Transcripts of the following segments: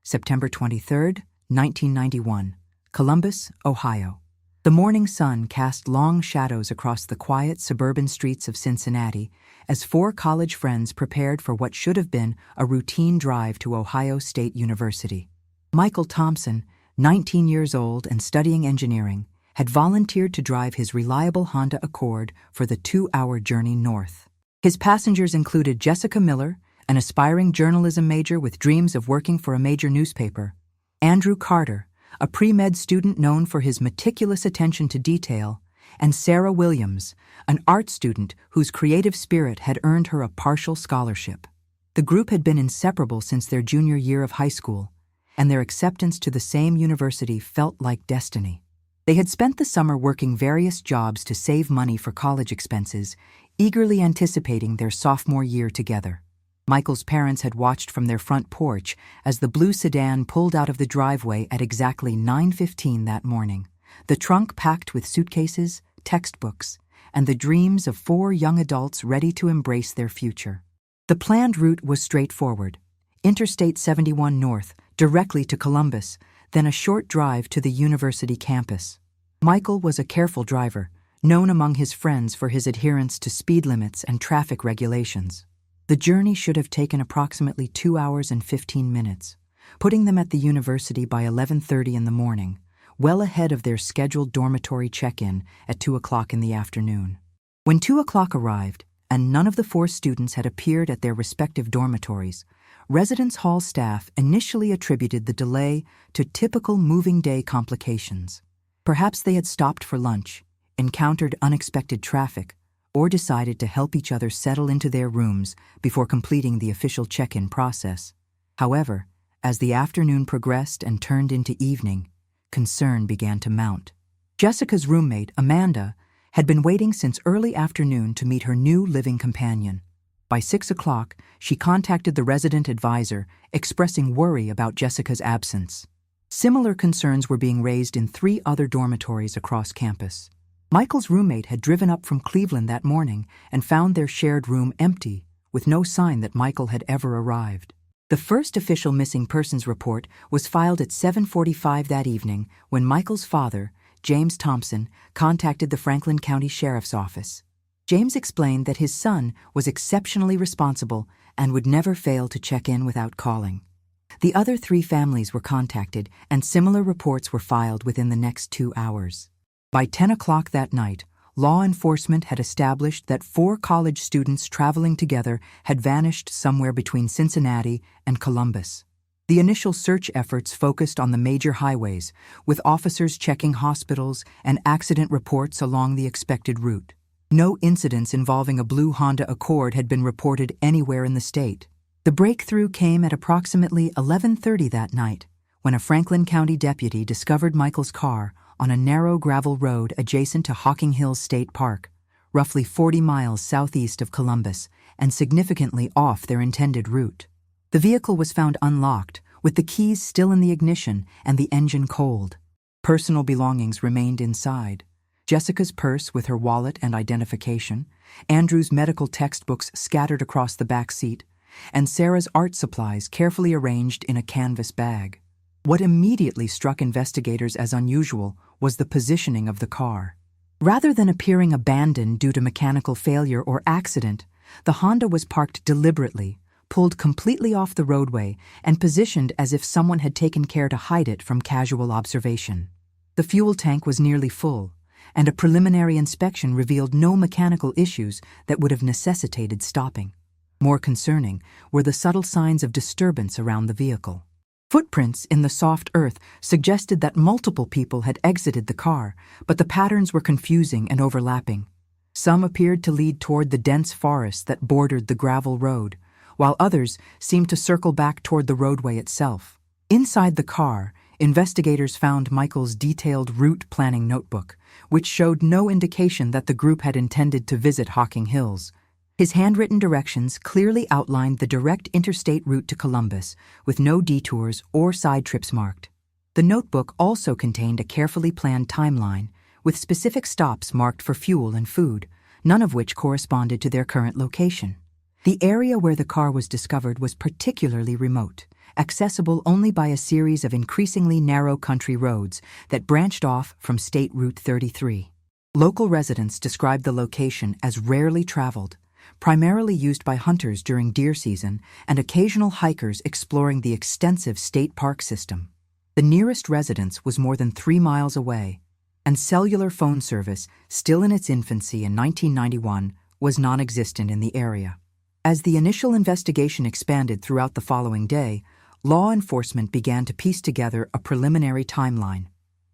September 23, 1991, Columbus, Ohio. The morning sun cast long shadows across the quiet suburban streets of Cincinnati as four college friends prepared for what should have been a routine drive to Ohio State University. Michael Thompson, 19 years old and studying engineering, had volunteered to drive his reliable Honda Accord for the 2-hour journey north. His passengers included Jessica Miller, an aspiring journalism major with dreams of working for a major newspaper, Andrew Carter, a pre-med student known for his meticulous attention to detail, and Sarah Williams, an art student whose creative spirit had earned her a partial scholarship. The group had been inseparable since their junior year of high school, and their acceptance to the same university felt like destiny. They had spent the summer working various jobs to save money for college expenses, eagerly anticipating their sophomore year together. Michael's parents had watched from their front porch as the blue sedan pulled out of the driveway at exactly 9:15 that morning, the trunk packed with suitcases, textbooks, and the dreams of four young adults ready to embrace their future. The planned route was straightforward: Interstate 71 north, directly to Columbus, then a short drive to the university campus. Michael was a careful driver, known among his friends for his adherence to speed limits and traffic regulations. The journey should have taken approximately 2 hours and 15 minutes, putting them at the university by 11:30 in the morning, well ahead of their scheduled dormitory check-in at 2 o'clock in the afternoon. When 2 o'clock arrived, and none of the four students had appeared at their respective dormitories, residence hall staff initially attributed the delay to typical moving day complications. Perhaps they had stopped for lunch, encountered unexpected traffic, or decided to help each other settle into their rooms before completing the official check-in process. However, as the afternoon progressed and turned into evening, concern began to mount. Jessica's roommate, Amanda, had been waiting since early afternoon to meet her new living companion. By 6 o'clock, she contacted the resident advisor, expressing worry about Jessica's absence. Similar concerns were being raised in 3 other dormitories across campus. Michael's roommate had driven up from Cleveland that morning and found their shared room empty, with no sign that Michael had ever arrived. The first official missing persons report was filed at 7:45 that evening when Michael's father, James Thompson, contacted the Franklin County Sheriff's Office. James explained that his son was exceptionally responsible and would never fail to check in without calling. The other 3 families were contacted, and similar reports were filed within the next 2 hours. By 10 o'clock that night, law enforcement had established that 4 college students traveling together had vanished somewhere between Cincinnati and Columbus. The initial search efforts focused on the major highways, with officers checking hospitals and accident reports along the expected route. No incidents involving a blue Honda Accord had been reported anywhere in the state. The breakthrough came at approximately 11:30 that night, when a Franklin County deputy discovered Michael's car on a narrow gravel road adjacent to Hocking Hills State Park, roughly 40 miles southeast of Columbus, and significantly off their intended route. The vehicle was found unlocked, with the keys still in the ignition and the engine cold. Personal belongings remained inside: Jessica's purse with her wallet and identification, Andrew's medical textbooks scattered across the back seat, and Sarah's art supplies carefully arranged in a canvas bag. What immediately struck investigators as unusual was the positioning of the car. Rather than appearing abandoned due to mechanical failure or accident, the Honda was parked deliberately, pulled completely off the roadway, and positioned as if someone had taken care to hide it from casual observation. The fuel tank was nearly full, and a preliminary inspection revealed no mechanical issues that would have necessitated stopping. More concerning were the subtle signs of disturbance around the vehicle. Footprints in the soft earth suggested that multiple people had exited the car, but the patterns were confusing and overlapping. Some appeared to lead toward the dense forest that bordered the gravel road, while others seemed to circle back toward the roadway itself. Inside the car, investigators found Michael's detailed route planning notebook, which showed no indication that the group had intended to visit Hocking Hills. His handwritten directions clearly outlined the direct interstate route to Columbus, with no detours or side trips marked. The notebook also contained a carefully planned timeline, with specific stops marked for fuel and food, none of which corresponded to their current location. The area where the car was discovered was particularly remote, accessible only by a series of increasingly narrow country roads that branched off from State Route 33. Local residents described the location as rarely traveled, primarily used by hunters during deer season and occasional hikers exploring the extensive state park system. The nearest residence was more than 3 miles away, and cellular phone service, still in its infancy in 1991, was non-existent in the area. As the initial investigation expanded throughout the following day, law enforcement began to piece together a preliminary timeline.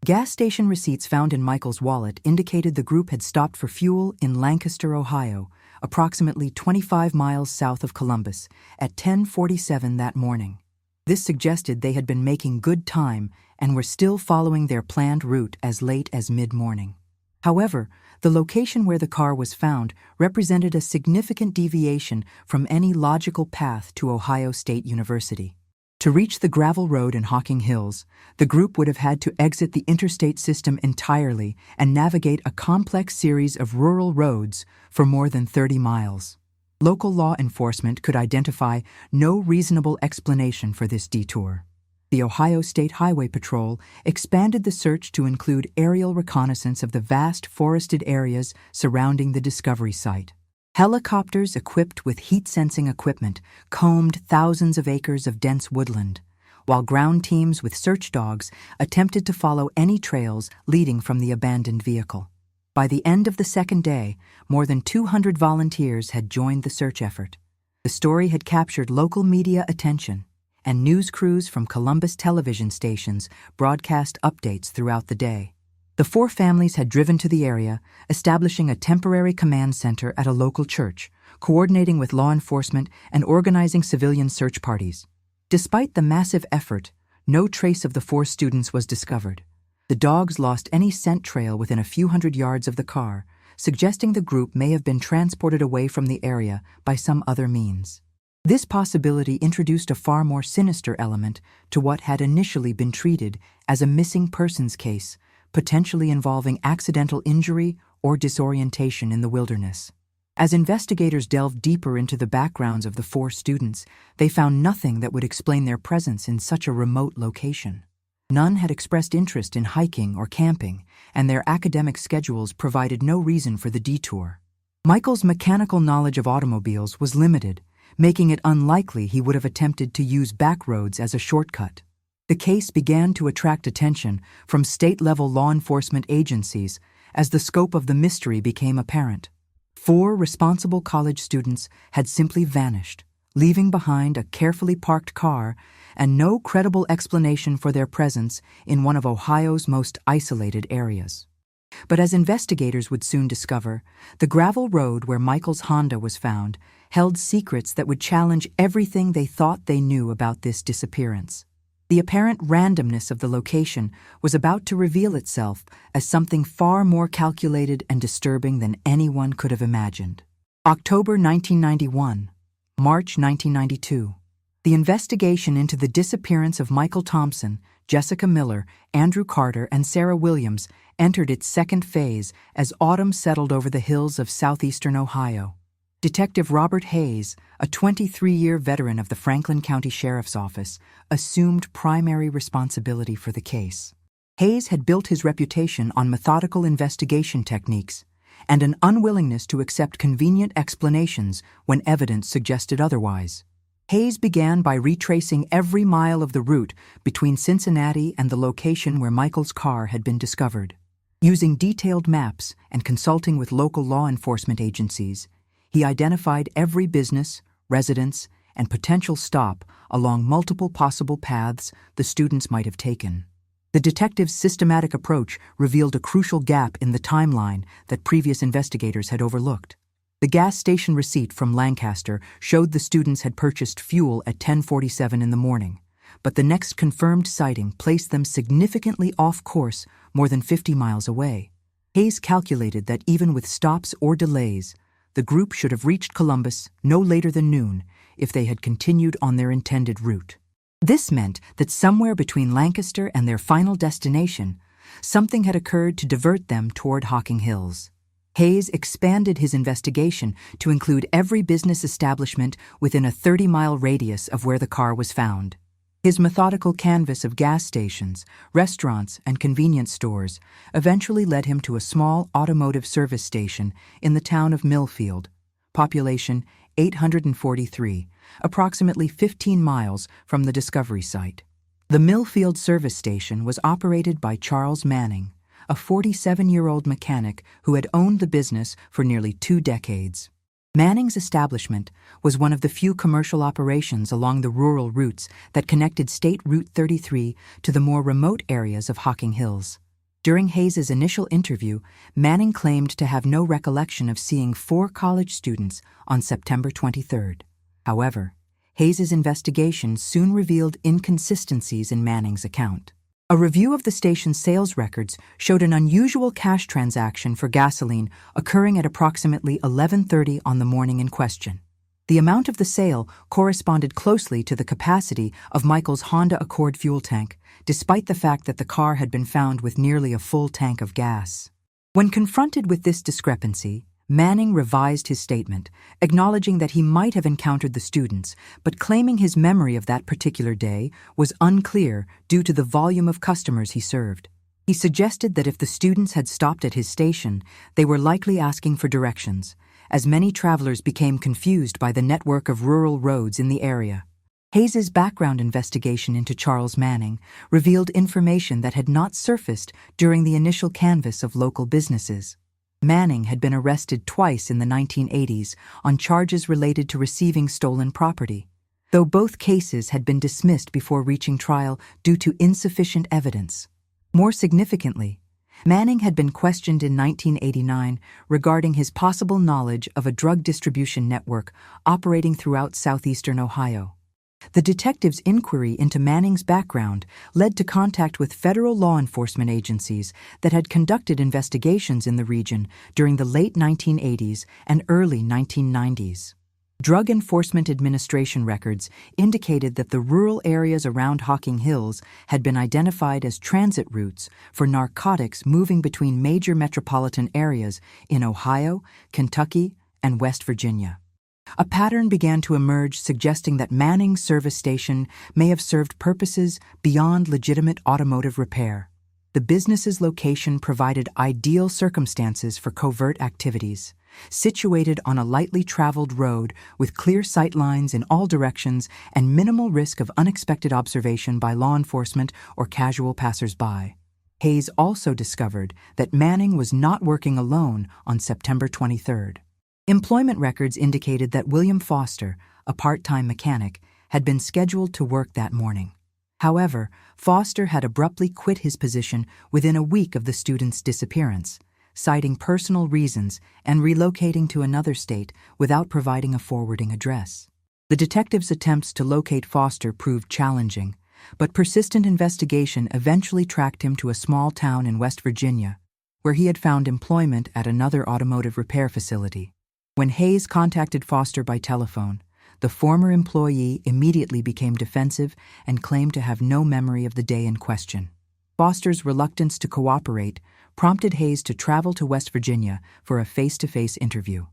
Gas station receipts found in Michael's wallet indicated the group had stopped for fuel in Lancaster, Ohio, approximately 25 miles south of Columbus, at 10:47 that morning. This suggested they had been making good time and were still following their planned route as late as mid-morning. However, the location where the car was found represented a significant deviation from any logical path to Ohio State University. To reach the gravel road in Hocking Hills, the group would have had to exit the interstate system entirely and navigate a complex series of rural roads for more than 30 miles. Local law enforcement could identify no reasonable explanation for this detour. The Ohio State Highway Patrol expanded the search to include aerial reconnaissance of the vast forested areas surrounding the discovery site. Helicopters equipped with heat-sensing equipment combed thousands of acres of dense woodland, while ground teams with search dogs attempted to follow any trails leading from the abandoned vehicle. By the end of the second day, more than 200 volunteers had joined the search effort. The story had captured local media attention, and news crews from Columbus television stations broadcast updates throughout the day. The 4 families had driven to the area, establishing a temporary command center at a local church, coordinating with law enforcement and organizing civilian search parties. Despite the massive effort, no trace of the 4 students was discovered. The dogs lost any scent trail within a few hundred yards of the car, suggesting the group may have been transported away from the area by some other means. This possibility introduced a far more sinister element to what had initially been treated as a missing persons case, potentially involving accidental injury or disorientation in the wilderness. As investigators delved deeper into the backgrounds of the 4 students, they found nothing that would explain their presence in such a remote location. None had expressed interest in hiking or camping, and their academic schedules provided no reason for the detour. Michael's mechanical knowledge of automobiles was limited, making it unlikely he would have attempted to use back roads as a shortcut. The case began to attract attention from state-level law enforcement agencies as the scope of the mystery became apparent. 4 responsible college students had simply vanished, leaving behind a carefully parked car and no credible explanation for their presence in one of Ohio's most isolated areas. But as investigators would soon discover, the gravel road where Michael's Honda was found held secrets that would challenge everything they thought they knew about this disappearance. The apparent randomness of the location was about to reveal itself as something far more calculated and disturbing than anyone could have imagined. October 1991, March 1992. The investigation into the disappearance of Michael Thompson, Jessica Miller, Andrew Carter, and Sarah Williams entered its second phase as autumn settled over the hills of southeastern Ohio. Detective Robert Hayes, a 23-year veteran of the Franklin County Sheriff's Office, assumed primary responsibility for the case. Hayes had built his reputation on methodical investigation techniques and an unwillingness to accept convenient explanations when evidence suggested otherwise. Hayes began by retracing every mile of the route between Cincinnati and the location where Michael's car had been discovered. Using detailed maps and consulting with local law enforcement agencies, he identified every business, residence, and potential stop along multiple possible paths the students might have taken. The detective's systematic approach revealed a crucial gap in the timeline that previous investigators had overlooked. The gas station receipt from Lancaster showed the students had purchased fuel at 10:47 in the morning, but the next confirmed sighting placed them significantly off course more than 50 miles away. Hayes calculated that even with stops or delays, the group should have reached Columbus no later than noon if they had continued on their intended route. This meant that somewhere between Lancaster and their final destination, something had occurred to divert them toward Hocking Hills. Hayes expanded his investigation to include every business establishment within a 30-mile radius of where the car was found. His methodical canvass of gas stations, restaurants, and convenience stores eventually led him to a small automotive service station in the town of Millfield, population 843, approximately 15 miles from the discovery site. The Millfield service station was operated by Charles Manning, a 47-year-old mechanic who had owned the business for nearly 2 decades. Manning's establishment was one of the few commercial operations along the rural routes that connected State Route 33 to the more remote areas of Hocking Hills. During Hayes's initial interview, Manning claimed to have no recollection of seeing 4 college students on September 23rd. However, Hayes's investigation soon revealed inconsistencies in Manning's account. A review of the station's sales records showed an unusual cash transaction for gasoline occurring at approximately 11:30 on the morning in question. The amount of the sale corresponded closely to the capacity of Michael's Honda Accord fuel tank, despite the fact that the car had been found with nearly a full tank of gas. When confronted with this discrepancy, Manning revised his statement, acknowledging that he might have encountered the students, but claiming his memory of that particular day was unclear due to the volume of customers he served. He suggested that if the students had stopped at his station, they were likely asking for directions, as many travelers became confused by the network of rural roads in the area. Hayes's background investigation into Charles Manning revealed information that had not surfaced during the initial canvass of local businesses. Manning had been arrested twice in the 1980s on charges related to receiving stolen property, though both cases had been dismissed before reaching trial due to insufficient evidence. More significantly, Manning had been questioned in 1989 regarding his possible knowledge of a drug distribution network operating throughout southeastern Ohio. The detective's inquiry into Manning's background led to contact with federal law enforcement agencies that had conducted investigations in the region during the late 1980s and early 1990s. Drug Enforcement Administration records indicated that the rural areas around Hocking Hills had been identified as transit routes for narcotics moving between major metropolitan areas in Ohio, Kentucky, and West Virginia. A pattern began to emerge suggesting that Manning's service station may have served purposes beyond legitimate automotive repair. The business's location provided ideal circumstances for covert activities. Situated on a lightly traveled road with clear sight lines in all directions and minimal risk of unexpected observation by law enforcement or casual passers-by. Hayes also discovered that Manning was not working alone on September 23rd. Employment records indicated that William Foster, a part-time mechanic, had been scheduled to work that morning. However, Foster had abruptly quit his position within a week of the student's disappearance, citing personal reasons and relocating to another state without providing a forwarding address. The detective's attempts to locate Foster proved challenging, but persistent investigation eventually tracked him to a small town in West Virginia, where he had found employment at another automotive repair facility. When Hayes contacted Foster by telephone, the former employee immediately became defensive and claimed to have no memory of the day in question. Foster's reluctance to cooperate prompted Hayes to travel to West Virginia for a face-to-face interview.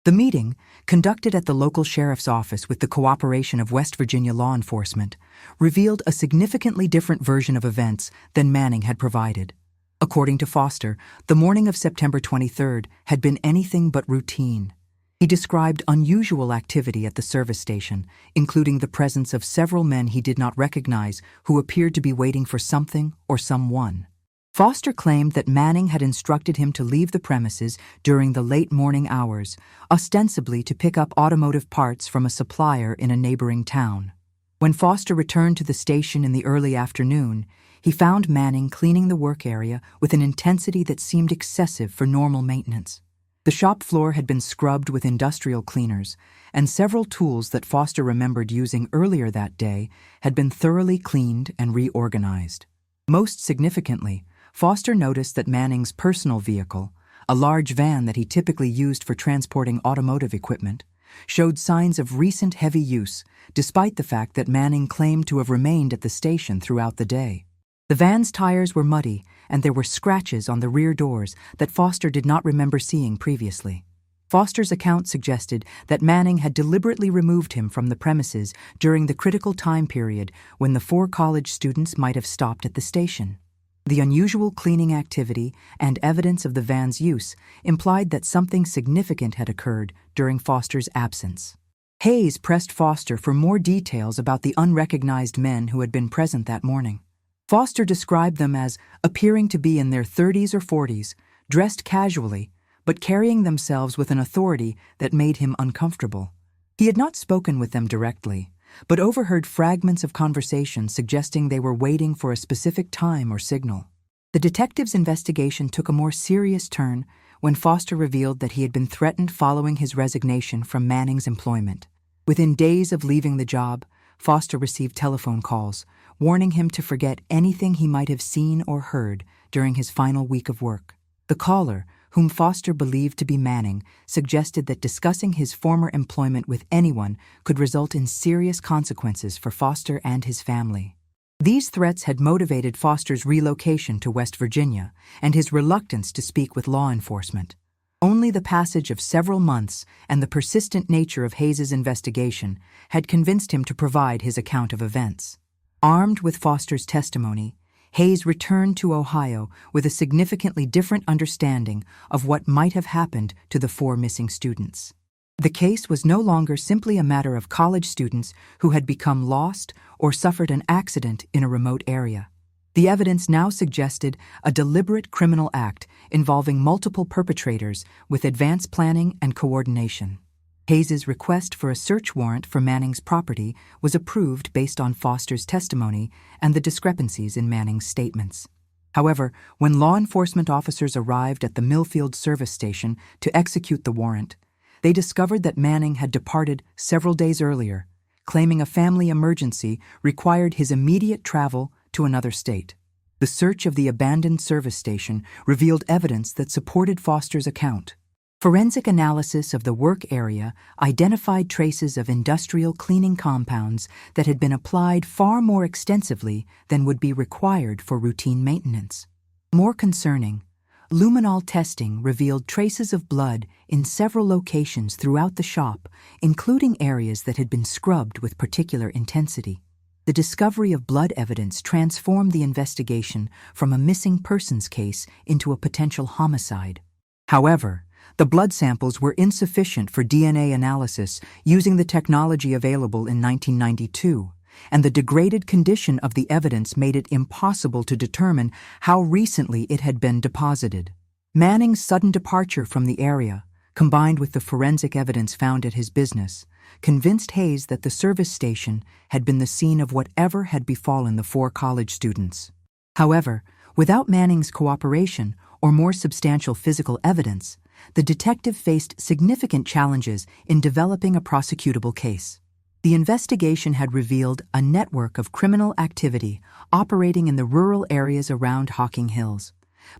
The meeting, conducted at the local sheriff's office with the cooperation of West Virginia law enforcement, revealed a significantly different version of events than Manning had provided. According to Foster, the morning of September 23rd had been anything but routine. He described unusual activity at the service station, including the presence of several men he did not recognize who appeared to be waiting for something or someone. Foster claimed that Manning had instructed him to leave the premises during the late morning hours, ostensibly to pick up automotive parts from a supplier in a neighboring town. When Foster returned to the station in the early afternoon, he found Manning cleaning the work area with an intensity that seemed excessive for normal maintenance. The shop floor had been scrubbed with industrial cleaners, and several tools that Foster remembered using earlier that day had been thoroughly cleaned and reorganized. Most significantly, Foster noticed that Manning's personal vehicle, a large van that he typically used for transporting automotive equipment, showed signs of recent heavy use, despite the fact that Manning claimed to have remained at the station throughout the day. The van's tires were muddy, and there were scratches on the rear doors that Foster did not remember seeing previously. Foster's account suggested that Manning had deliberately removed him from the premises during the critical time period when the 4 college students might have stopped at the station. The unusual cleaning activity and evidence of the van's use implied that something significant had occurred during Foster's absence. Hayes pressed Foster for more details about the unrecognized men who had been present that morning. Foster described them as appearing to be in their 30s or 40s, dressed casually, but carrying themselves with an authority that made him uncomfortable. He had not spoken with them directly, but overheard fragments of conversation suggesting they were waiting for a specific time or signal. The detective's investigation took a more serious turn when Foster revealed that he had been threatened following his resignation from Manning's employment. Within days of leaving the job, Foster received telephone calls, warning him to forget anything he might have seen or heard during his final week of work. The caller, whom Foster believed to be Manning, suggested that discussing his former employment with anyone could result in serious consequences for Foster and his family. These threats had motivated Foster's relocation to West Virginia and his reluctance to speak with law enforcement. Only the passage of several months and the persistent nature of Hayes's investigation had convinced him to provide his account of events. Armed with Foster's testimony, Hayes returned to Ohio with a significantly different understanding of what might have happened to the 4 missing students. The case was no longer simply a matter of college students who had become lost or suffered an accident in a remote area. The evidence now suggested a deliberate criminal act involving multiple perpetrators with advanced planning and coordination. Hayes's request for a search warrant for Manning's property was approved based on Foster's testimony and the discrepancies in Manning's statements. However, when law enforcement officers arrived at the Millfield service station to execute the warrant, they discovered that Manning had departed several days earlier, claiming a family emergency required his immediate travel to another state. The search of the abandoned service station revealed evidence that supported Foster's account. Forensic analysis of the work area identified traces of industrial cleaning compounds that had been applied far more extensively than would be required for routine maintenance. More concerning, luminol testing revealed traces of blood in several locations throughout the shop, including areas that had been scrubbed with particular intensity. The discovery of blood evidence transformed the investigation from a missing persons case into a potential homicide. However, the blood samples were insufficient for DNA analysis using the technology available in 1992, and the degraded condition of the evidence made it impossible to determine how recently it had been deposited. Manning's sudden departure from the area, combined with the forensic evidence found at his business, convinced Hayes that the service station had been the scene of whatever had befallen the 4 college students. However, without Manning's cooperation or more substantial physical evidence, the detective faced significant challenges in developing a prosecutable case. The investigation had revealed a network of criminal activity operating in the rural areas around Hocking Hills,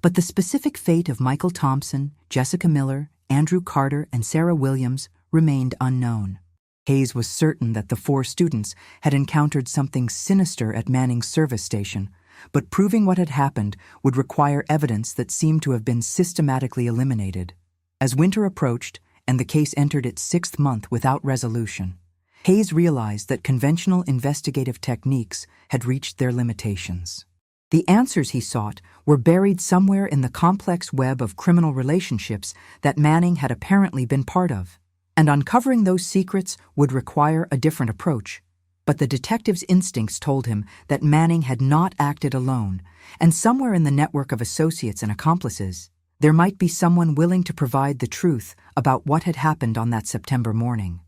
but the specific fate of Michael Thompson, Jessica Miller, Andrew Carter, and Sarah Williams remained unknown. Hayes was certain that the 4 students had encountered something sinister at Manning's service station, but proving what had happened would require evidence that seemed to have been systematically eliminated. As winter approached and the case entered its 6th month without resolution, Hayes realized that conventional investigative techniques had reached their limitations. The answers he sought were buried somewhere in the complex web of criminal relationships that Manning had apparently been part of, and uncovering those secrets would require a different approach. But the detective's instincts told him that Manning had not acted alone, and somewhere in the network of associates and accomplices, there might be someone willing to provide the truth about what had happened on that September morning.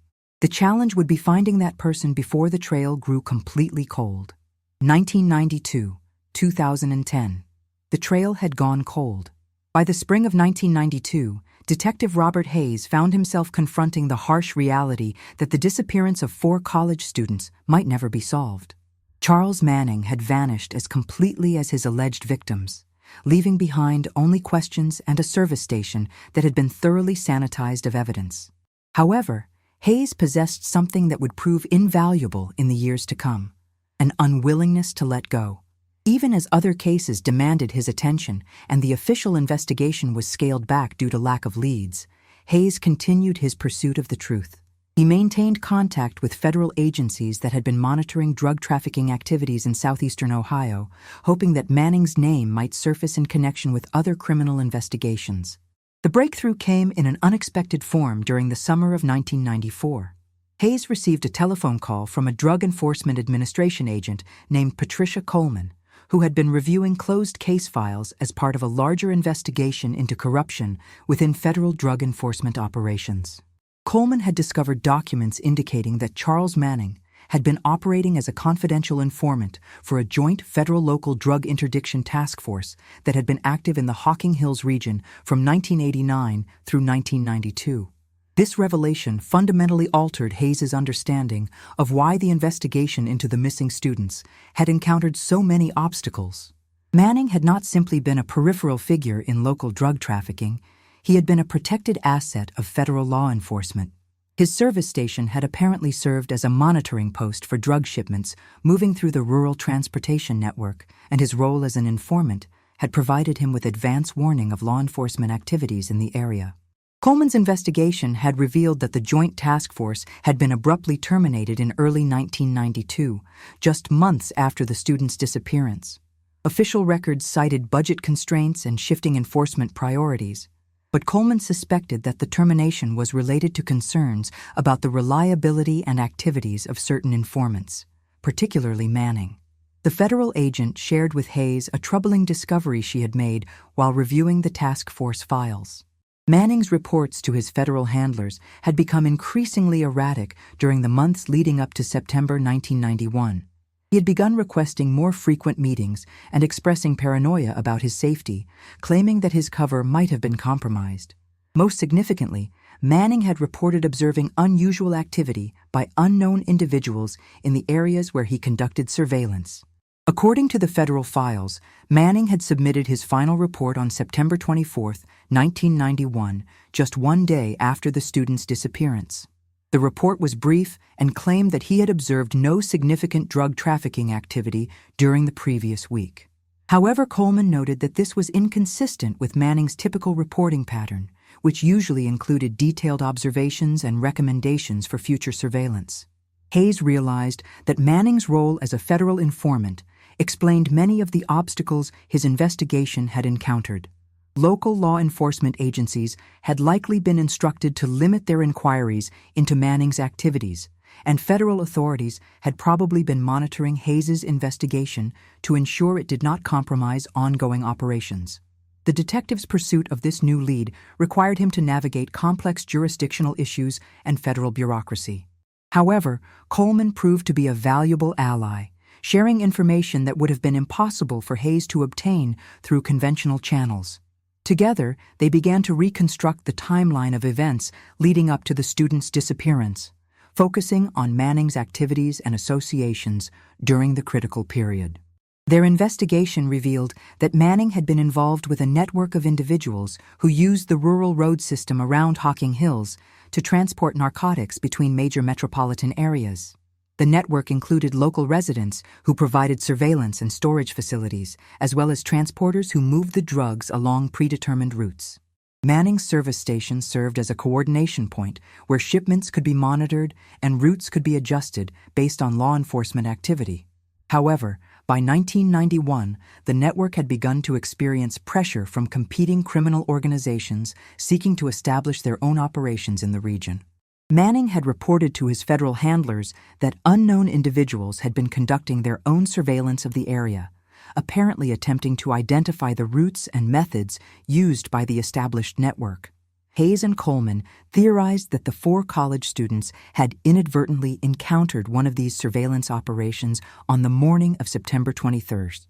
The challenge would be finding that person before the trail grew completely cold. 1992, 2010. The trail had gone cold. By the spring of 1992, Detective Robert Hayes found himself confronting the harsh reality that the disappearance of 4 college students might never be solved. Charles Manning had vanished as completely as his alleged victims, leaving behind only questions and a service station that had been thoroughly sanitized of evidence. However, Hayes possessed something that would prove invaluable in the years to come: an unwillingness to let go. Even as other cases demanded his attention and the official investigation was scaled back due to lack of leads, Hayes continued his pursuit of the truth. He maintained contact with federal agencies that had been monitoring drug trafficking activities in southeastern Ohio, hoping that Manning's name might surface in connection with other criminal investigations. The breakthrough came in an unexpected form during the summer of 1994. Hayes received a telephone call from a Drug Enforcement Administration agent named Patricia Coleman, who had been reviewing closed case files as part of a larger investigation into corruption within federal drug enforcement operations. Coleman had discovered documents indicating that Charles Manning had been operating as a confidential informant for a joint federal-local drug interdiction task force that had been active in the Hocking Hills region from 1989 through 1992. This revelation fundamentally altered Hayes's understanding of why the investigation into the missing students had encountered so many obstacles. Manning had not simply been a peripheral figure in local drug trafficking, he had been a protected asset of federal law enforcement. His service station had apparently served as a monitoring post for drug shipments moving through the rural transportation network, and his role as an informant had provided him with advance warning of law enforcement activities in the area. Coleman's investigation had revealed that the Joint Task Force had been abruptly terminated in early 1992, just months after the student's disappearance. Official records cited budget constraints and shifting enforcement priorities, but Coleman suspected that the termination was related to concerns about the reliability and activities of certain informants, particularly Manning. The federal agent shared with Hayes a troubling discovery she had made while reviewing the task force files. Manning's reports to his federal handlers had become increasingly erratic during the months leading up to September 1991. He had begun requesting more frequent meetings and expressing paranoia about his safety, claiming that his cover might have been compromised. Most significantly, Manning had reported observing unusual activity by unknown individuals in the areas where he conducted surveillance. According to the federal files, Manning had submitted his final report on September 24, 1991, just one day after the student's disappearance. The report was brief and claimed that he had observed no significant drug trafficking activity during the previous week. However, Coleman noted that this was inconsistent with Manning's typical reporting pattern, which usually included detailed observations and recommendations for future surveillance. Hayes realized that Manning's role as a federal informant explained many of the obstacles his investigation had encountered. Local law enforcement agencies had likely been instructed to limit their inquiries into Manning's activities, and federal authorities had probably been monitoring Hayes's investigation to ensure it did not compromise ongoing operations. The detective's pursuit of this new lead required him to navigate complex jurisdictional issues and federal bureaucracy. However, Coleman proved to be a valuable ally, sharing information that would have been impossible for Hayes to obtain through conventional channels. Together, they began to reconstruct the timeline of events leading up to the student's disappearance, focusing on Manning's activities and associations during the critical period. Their investigation revealed that Manning had been involved with a network of individuals who used the rural road system around Hocking Hills to transport narcotics between major metropolitan areas. The network included local residents who provided surveillance and storage facilities, as well as transporters who moved the drugs along predetermined routes. Manning's service station served as a coordination point where shipments could be monitored and routes could be adjusted based on law enforcement activity. However, by 1991, the network had begun to experience pressure from competing criminal organizations seeking to establish their own operations in the region. Manning had reported to his federal handlers that unknown individuals had been conducting their own surveillance of the area, apparently attempting to identify the routes and methods used by the established network. Hayes and Coleman theorized that the 4 college students had inadvertently encountered one of these surveillance operations on the morning of September 23rd.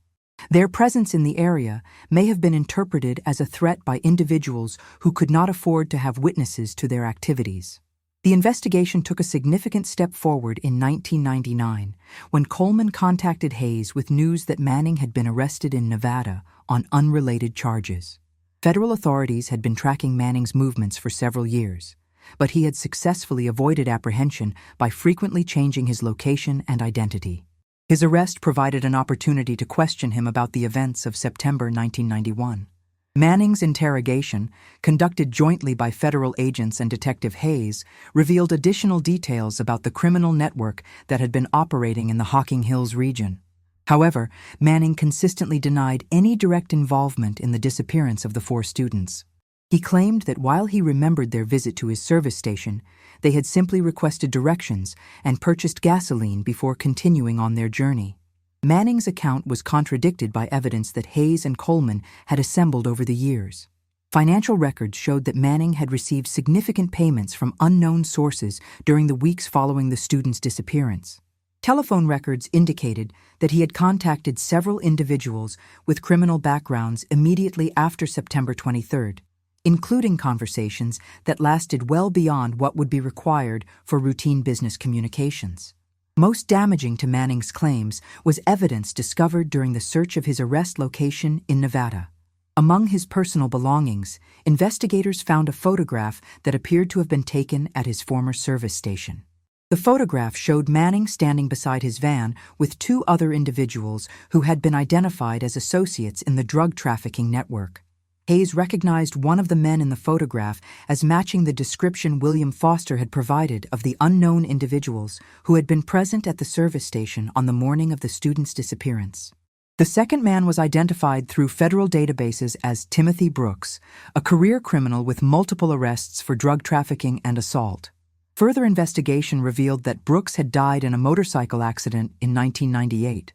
Their presence in the area may have been interpreted as a threat by individuals who could not afford to have witnesses to their activities. The investigation took a significant step forward in 1999 when Coleman contacted Hayes with news that Manning had been arrested in Nevada on unrelated charges. Federal authorities had been tracking Manning's movements for several years, but he had successfully avoided apprehension by frequently changing his location and identity. His arrest provided an opportunity to question him about the events of September 1991. Manning's interrogation, conducted jointly by federal agents and Detective Hayes, revealed additional details about the criminal network that had been operating in the Hocking Hills region. However, Manning consistently denied any direct involvement in the disappearance of the 4 students. He claimed that while he remembered their visit to his service station, they had simply requested directions and purchased gasoline before continuing on their journey. Manning's account was contradicted by evidence that Hayes and Coleman had assembled over the years. Financial records showed that Manning had received significant payments from unknown sources during the weeks following the students' disappearance. Telephone records indicated that he had contacted several individuals with criminal backgrounds immediately after September 23rd, including conversations that lasted well beyond what would be required for routine business communications. Most damaging to Manning's claims was evidence discovered during the search of his arrest location in Nevada. Among his personal belongings, investigators found a photograph that appeared to have been taken at his former service station. The photograph showed Manning standing beside his van with 2 other individuals who had been identified as associates in the drug trafficking network. Hayes recognized one of the men in the photograph as matching the description William Foster had provided of the unknown individuals who had been present at the service station on the morning of the student's disappearance. The second man was identified through federal databases as Timothy Brooks, a career criminal with multiple arrests for drug trafficking and assault. Further investigation revealed that Brooks had died in a motorcycle accident in 1998.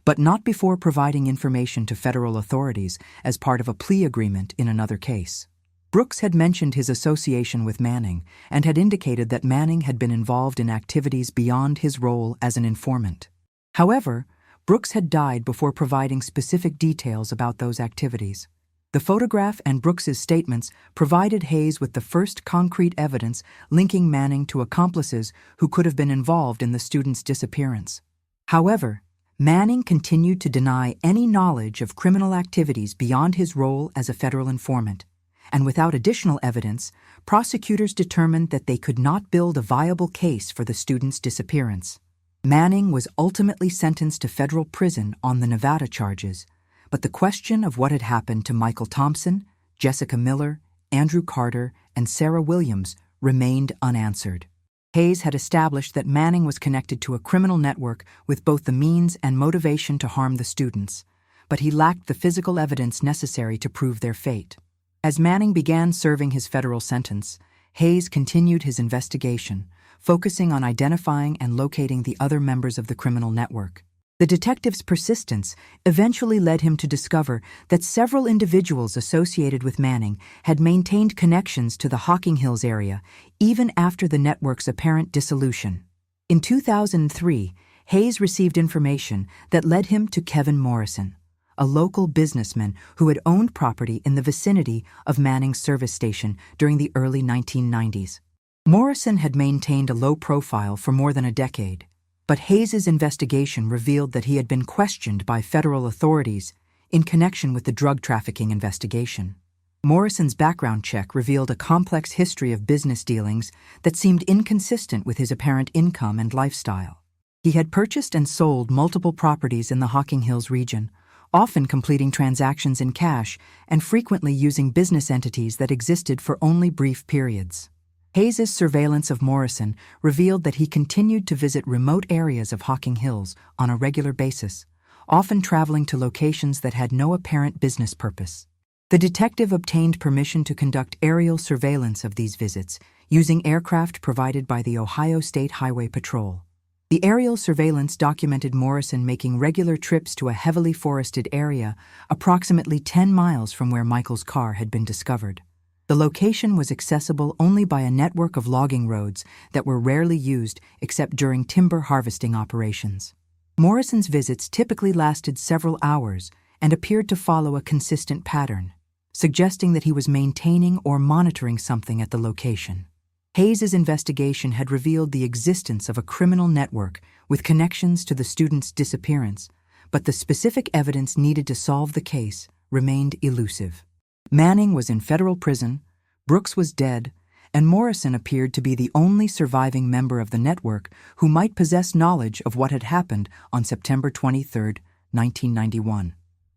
But not before providing information to federal authorities as part of a plea agreement in another case. Brooks had mentioned his association with Manning and had indicated that Manning had been involved in activities beyond his role as an informant. However, Brooks had died before providing specific details about those activities. The photograph and Brooks's statements provided Hayes with the first concrete evidence linking Manning to accomplices who could have been involved in the student's disappearance. However, Manning continued to deny any knowledge of criminal activities beyond his role as a federal informant, and without additional evidence, prosecutors determined that they could not build a viable case for the student's disappearance. Manning was ultimately sentenced to federal prison on the Nevada charges, but the question of what had happened to Michael Thompson, Jessica Miller, Andrew Carter, and Sarah Williams remained unanswered. Hayes had established that Manning was connected to a criminal network with both the means and motivation to harm the students, but he lacked the physical evidence necessary to prove their fate. As Manning began serving his federal sentence, Hayes continued his investigation, focusing on identifying and locating the other members of the criminal network. The detective's persistence eventually led him to discover that several individuals associated with Manning had maintained connections to the Hocking Hills area even after the network's apparent dissolution. In 2003, Hayes received information that led him to Kevin Morrison, a local businessman who had owned property in the vicinity of Manning's service station during the early 1990s. Morrison had maintained a low profile for more than a decade, but Hayes's investigation revealed that he had been questioned by federal authorities in connection with the drug trafficking investigation. Morrison's background check revealed a complex history of business dealings that seemed inconsistent with his apparent income and lifestyle. He had purchased and sold multiple properties in the Hocking Hills region, often completing transactions in cash and frequently using business entities that existed for only brief periods. Hayes's surveillance of Morrison revealed that he continued to visit remote areas of Hocking Hills on a regular basis, often traveling to locations that had no apparent business purpose. The detective obtained permission to conduct aerial surveillance of these visits using aircraft provided by the Ohio State Highway Patrol. The aerial surveillance documented Morrison making regular trips to a heavily forested area approximately 10 miles from where Michael's car had been discovered. The location was accessible only by a network of logging roads that were rarely used except during timber harvesting operations. Morrison's visits typically lasted several hours and appeared to follow a consistent pattern, suggesting that he was maintaining or monitoring something at the location. Hayes's investigation had revealed the existence of a criminal network with connections to the student's disappearance, but the specific evidence needed to solve the case remained elusive. Manning was in federal prison, Brooks was dead, and Morrison appeared to be the only surviving member of the network who might possess knowledge of what had happened on September 23, 1991.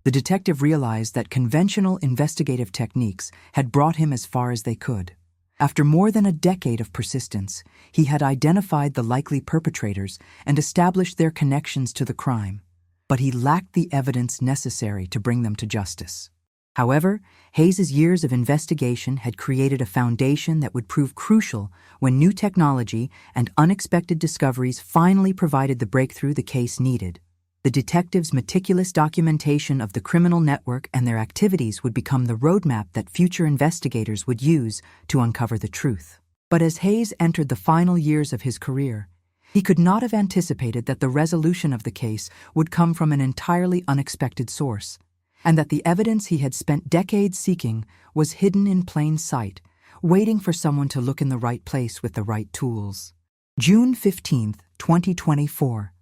The detective realized that conventional investigative techniques had brought him as far as they could. After more than a decade of persistence, he had identified the likely perpetrators and established their connections to the crime, but he lacked the evidence necessary to bring them to justice. However, Hayes's years of investigation had created a foundation that would prove crucial when new technology and unexpected discoveries finally provided the breakthrough the case needed. The detectives' meticulous documentation of the criminal network and their activities would become the roadmap that future investigators would use to uncover the truth. But as Hayes entered the final years of his career, he could not have anticipated that the resolution of the case would come from an entirely unexpected source, and that the evidence he had spent decades seeking was hidden in plain sight, waiting for someone to look in the right place with the right tools. June 15, 2024,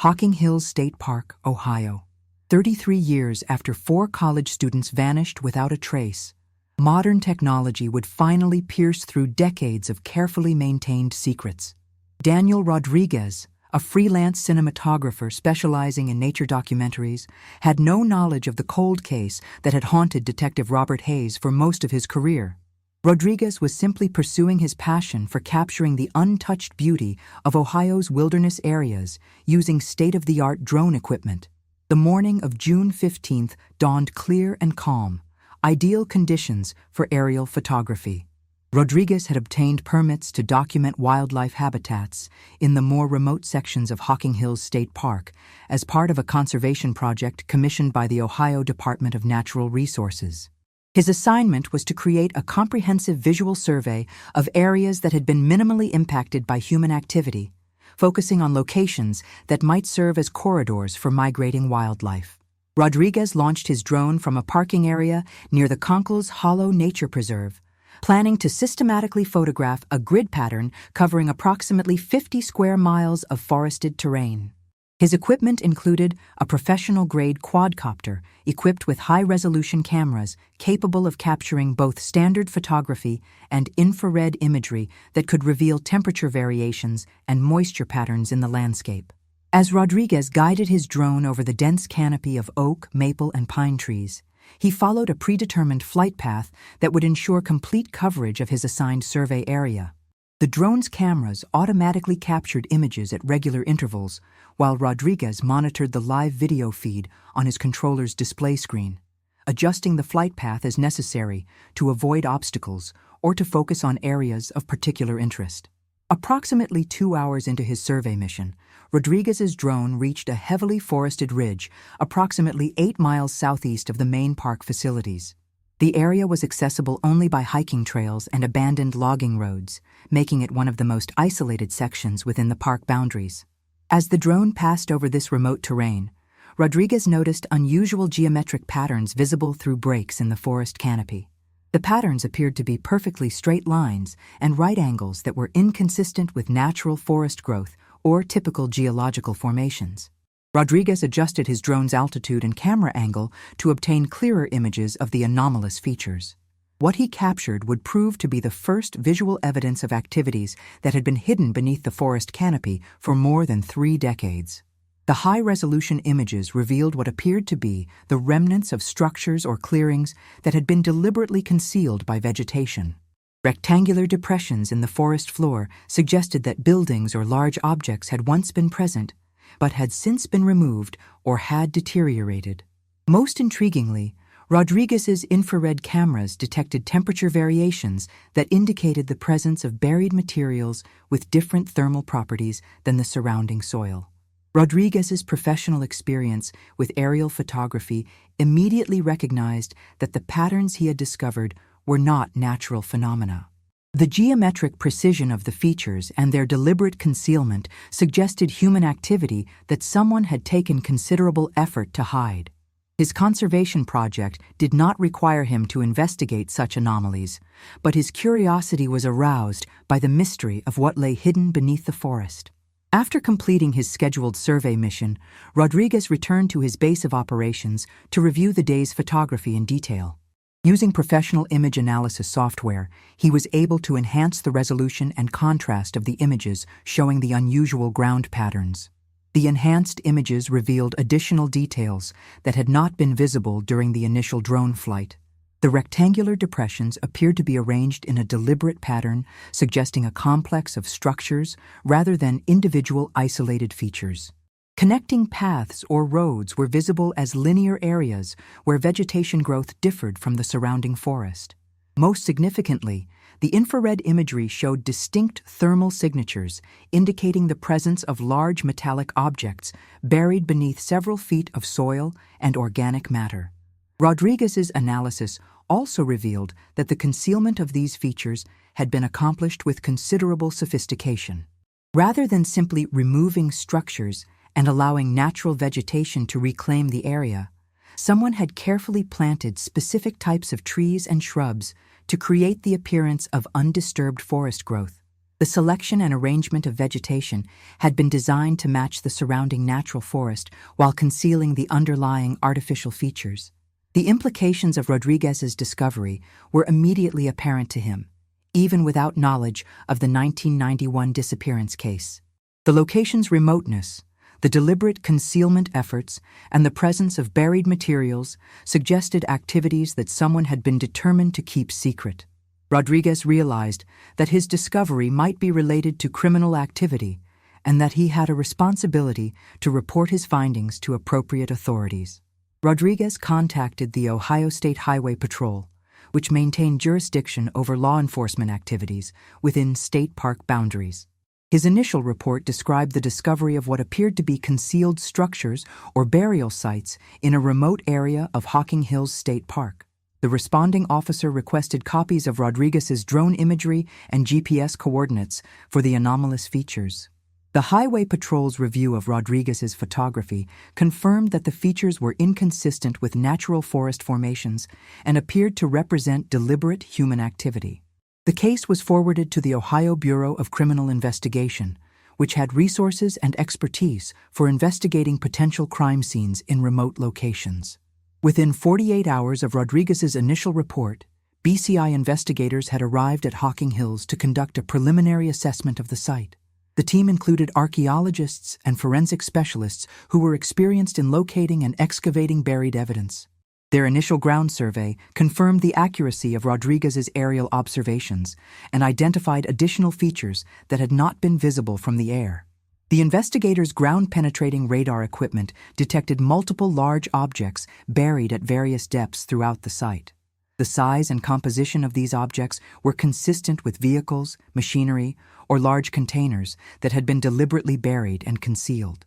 Hocking Hills State Park, Ohio. 33 years after 4 college students vanished without a trace, modern technology would finally pierce through decades of carefully maintained secrets. Daniel Rodriguez, a freelance cinematographer specializing in nature documentaries, had no knowledge of the cold case that had haunted Detective Robert Hayes for most of his career. Rodriguez was simply pursuing his passion for capturing the untouched beauty of Ohio's wilderness areas using state-of-the-art drone equipment. The morning of June 15th dawned clear and calm, ideal conditions for aerial photography. Rodriguez had obtained permits to document wildlife habitats in the more remote sections of Hocking Hills State Park as part of a conservation project commissioned by the Ohio Department of Natural Resources. His assignment was to create a comprehensive visual survey of areas that had been minimally impacted by human activity, focusing on locations that might serve as corridors for migrating wildlife. Rodriguez launched his drone from a parking area near the Conkle's Hollow Nature Preserve, planning to systematically photograph a grid pattern covering approximately 50 square miles of forested terrain. His equipment included a professional-grade quadcopter equipped with high-resolution cameras capable of capturing both standard photography and infrared imagery that could reveal temperature variations and moisture patterns in the landscape. As Rodriguez guided his drone over the dense canopy of oak, maple, and pine trees, he followed a predetermined flight path that would ensure complete coverage of his assigned survey area. The drone's cameras automatically captured images at regular intervals, while Rodriguez monitored the live video feed on his controller's display screen, adjusting the flight path as necessary to avoid obstacles or to focus on areas of particular interest. Approximately 2 hours into his survey mission, Rodriguez's drone reached a heavily forested ridge approximately 8 miles southeast of the main park facilities. The area was accessible only by hiking trails and abandoned logging roads, making it one of the most isolated sections within the park boundaries. As the drone passed over this remote terrain, Rodriguez noticed unusual geometric patterns visible through breaks in the forest canopy. The patterns appeared to be perfectly straight lines and right angles that were inconsistent with natural forest growth or typical geological formations. Rodriguez adjusted his drone's altitude and camera angle to obtain clearer images of the anomalous features. What he captured would prove to be the first visual evidence of activities that had been hidden beneath the forest canopy for more than 3 decades. The high-resolution images revealed what appeared to be the remnants of structures or clearings that had been deliberately concealed by vegetation. Rectangular depressions in the forest floor suggested that buildings or large objects had once been present, but had since been removed or had deteriorated. Most intriguingly, Rodriguez's infrared cameras detected temperature variations that indicated the presence of buried materials with different thermal properties than the surrounding soil. Rodriguez's professional experience with aerial photography immediately recognized that the patterns he had discovered were not natural phenomena. The geometric precision of the features and their deliberate concealment suggested human activity that someone had taken considerable effort to hide. His conservation project did not require him to investigate such anomalies, but his curiosity was aroused by the mystery of what lay hidden beneath the forest. After completing his scheduled survey mission, Rodriguez returned to his base of operations to review the day's photography in detail. Using professional image analysis software, he was able to enhance the resolution and contrast of the images showing the unusual ground patterns. The enhanced images revealed additional details that had not been visible during the initial drone flight. The rectangular depressions appeared to be arranged in a deliberate pattern, suggesting a complex of structures rather than individual isolated features. Connecting paths or roads were visible as linear areas where vegetation growth differed from the surrounding forest. Most significantly, the infrared imagery showed distinct thermal signatures, indicating the presence of large metallic objects buried beneath several feet of soil and organic matter. Rodriguez's analysis also revealed that the concealment of these features had been accomplished with considerable sophistication. Rather than simply removing structures and allowing natural vegetation to reclaim the area, someone had carefully planted specific types of trees and shrubs to create the appearance of undisturbed forest growth. The selection and arrangement of vegetation had been designed to match the surrounding natural forest while concealing the underlying artificial features. The implications of Rodriguez's discovery were immediately apparent to him, even without knowledge of the 1991 disappearance case. The location's remoteness, the deliberate concealment efforts, and the presence of buried materials suggested activities that someone had been determined to keep secret. Rodriguez realized that his discovery might be related to criminal activity and that he had a responsibility to report his findings to appropriate authorities. Rodriguez contacted the Ohio State Highway Patrol, which maintained jurisdiction over law enforcement activities within state park boundaries. His initial report described the discovery of what appeared to be concealed structures or burial sites in a remote area of Hocking Hills State Park. The responding officer requested copies of Rodriguez's drone imagery and GPS coordinates for the anomalous features. The Highway Patrol's review of Rodriguez's photography confirmed that the features were inconsistent with natural forest formations and appeared to represent deliberate human activity. The case was forwarded to the Ohio Bureau of Criminal Investigation, which had resources and expertise for investigating potential crime scenes in remote locations. Within 48 hours of Rodriguez's initial report, BCI investigators had arrived at Hocking Hills to conduct a preliminary assessment of the site. The team included archaeologists and forensic specialists who were experienced in locating and excavating buried evidence. Their initial ground survey confirmed the accuracy of Rodriguez's aerial observations and identified additional features that had not been visible from the air. The investigators' ground-penetrating radar equipment detected multiple large objects buried at various depths throughout the site. The size and composition of these objects were consistent with vehicles, machinery, or large containers that had been deliberately buried and concealed.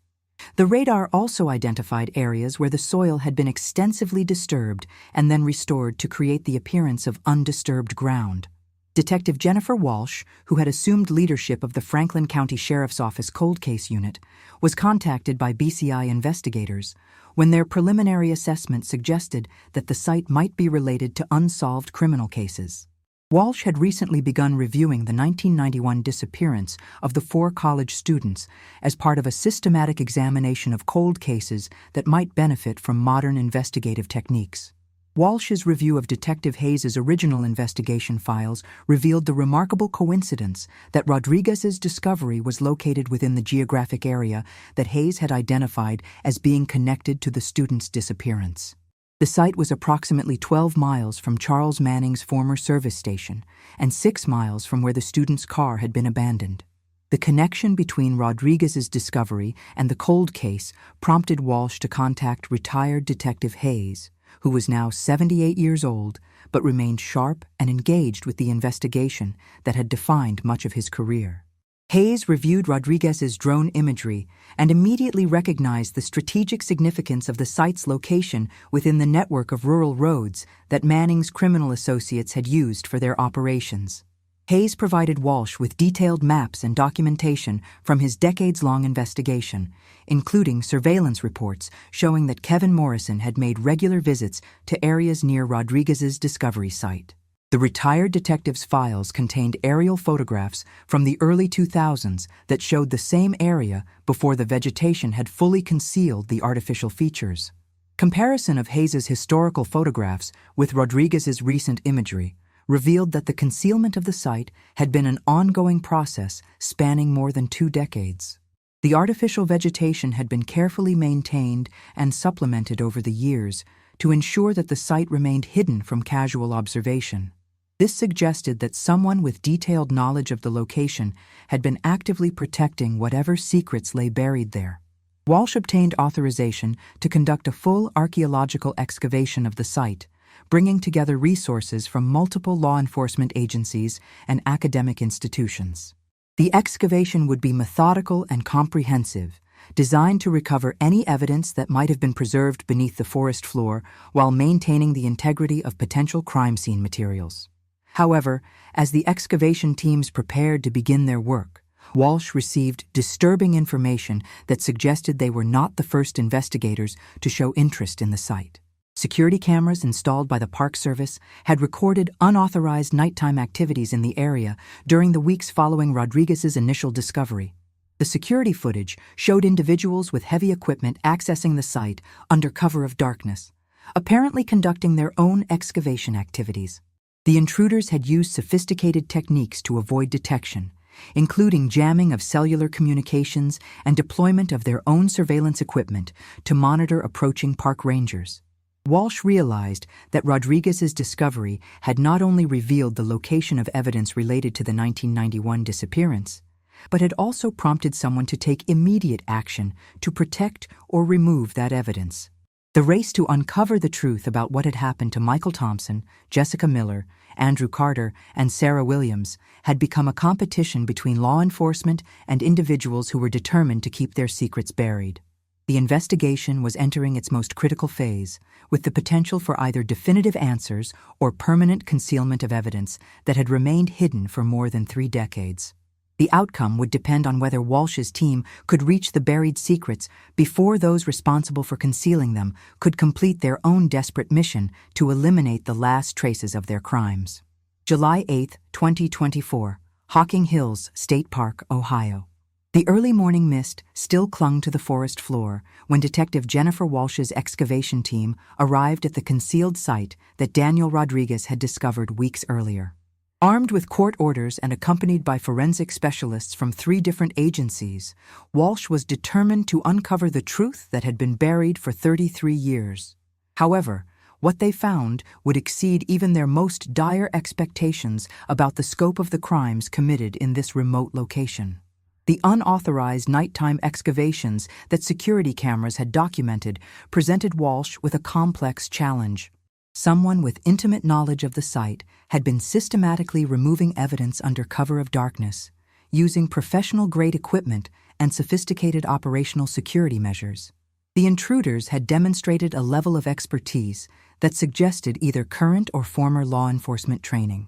The radar also identified areas where the soil had been extensively disturbed and then restored to create the appearance of undisturbed ground. Detective Jennifer Walsh, who had assumed leadership of the Franklin County Sheriff's Office Cold Case Unit, was contacted by BCI investigators when their preliminary assessment suggested that the site might be related to unsolved criminal cases. Walsh had recently begun reviewing the 1991 disappearance of the 4 college students as part of a systematic examination of cold cases that might benefit from modern investigative techniques. Walsh's review of Detective Hayes's original investigation files revealed the remarkable coincidence that Rodriguez's discovery was located within the geographic area that Hayes had identified as being connected to the student's disappearance. The site was approximately 12 miles from Charles Manning's former service station and 6 miles from where the student's car had been abandoned. The connection between Rodriguez's discovery and the cold case prompted Walsh to contact retired Detective Hayes, who was now 78 years old but remained sharp and engaged with the investigation that had defined much of his career. Hayes reviewed Rodriguez's drone imagery and immediately recognized the strategic significance of the site's location within the network of rural roads that Manning's criminal associates had used for their operations. Hayes provided Walsh with detailed maps and documentation from his decades-long investigation, including surveillance reports showing that Kevin Morrison had made regular visits to areas near Rodriguez's discovery site. The retired detective's files contained aerial photographs from the early 2000s that showed the same area before the vegetation had fully concealed the artificial features. Comparison of Hayes's historical photographs with Rodriguez's recent imagery revealed that the concealment of the site had been an ongoing process spanning more than 2 decades. The artificial vegetation had been carefully maintained and supplemented over the years to ensure that the site remained hidden from casual observation. This suggested that someone with detailed knowledge of the location had been actively protecting whatever secrets lay buried there. Walsh obtained authorization to conduct a full archaeological excavation of the site, bringing together resources from multiple law enforcement agencies and academic institutions. The excavation would be methodical and comprehensive, designed to recover any evidence that might have been preserved beneath the forest floor while maintaining the integrity of potential crime scene materials. However, as the excavation teams prepared to begin their work, Walsh received disturbing information that suggested they were not the first investigators to show interest in the site. Security cameras installed by the Park Service had recorded unauthorized nighttime activities in the area during the weeks following Rodriguez's initial discovery. The security footage showed individuals with heavy equipment accessing the site under cover of darkness, apparently conducting their own excavation activities. The intruders had used sophisticated techniques to avoid detection, including jamming of cellular communications and deployment of their own surveillance equipment to monitor approaching park rangers. Walsh realized that Rodriguez's discovery had not only revealed the location of evidence related to the 1991 disappearance, but had also prompted someone to take immediate action to protect or remove that evidence. The race to uncover the truth about what had happened to Michael Thompson, Jessica Miller, Andrew Carter, and Sarah Williams had become a competition between law enforcement and individuals who were determined to keep their secrets buried. The investigation was entering its most critical phase, with the potential for either definitive answers or permanent concealment of evidence that had remained hidden for more than 3 decades. The outcome would depend on whether Walsh's team could reach the buried secrets before those responsible for concealing them could complete their own desperate mission to eliminate the last traces of their crimes. July 8, 2024, Hocking Hills State Park, Ohio. The early morning mist still clung to the forest floor when Detective Jennifer Walsh's excavation team arrived at the concealed site that Daniel Rodriguez had discovered weeks earlier. Armed with court orders and accompanied by forensic specialists from 3 different agencies, Walsh was determined to uncover the truth that had been buried for 33 years. However, what they found would exceed even their most dire expectations about the scope of the crimes committed in this remote location. The unauthorized nighttime excavations that security cameras had documented presented Walsh with a complex challenge. Someone with intimate knowledge of the site had been systematically removing evidence under cover of darkness, using professional-grade equipment and sophisticated operational security measures. The intruders had demonstrated a level of expertise that suggested either current or former law enforcement training,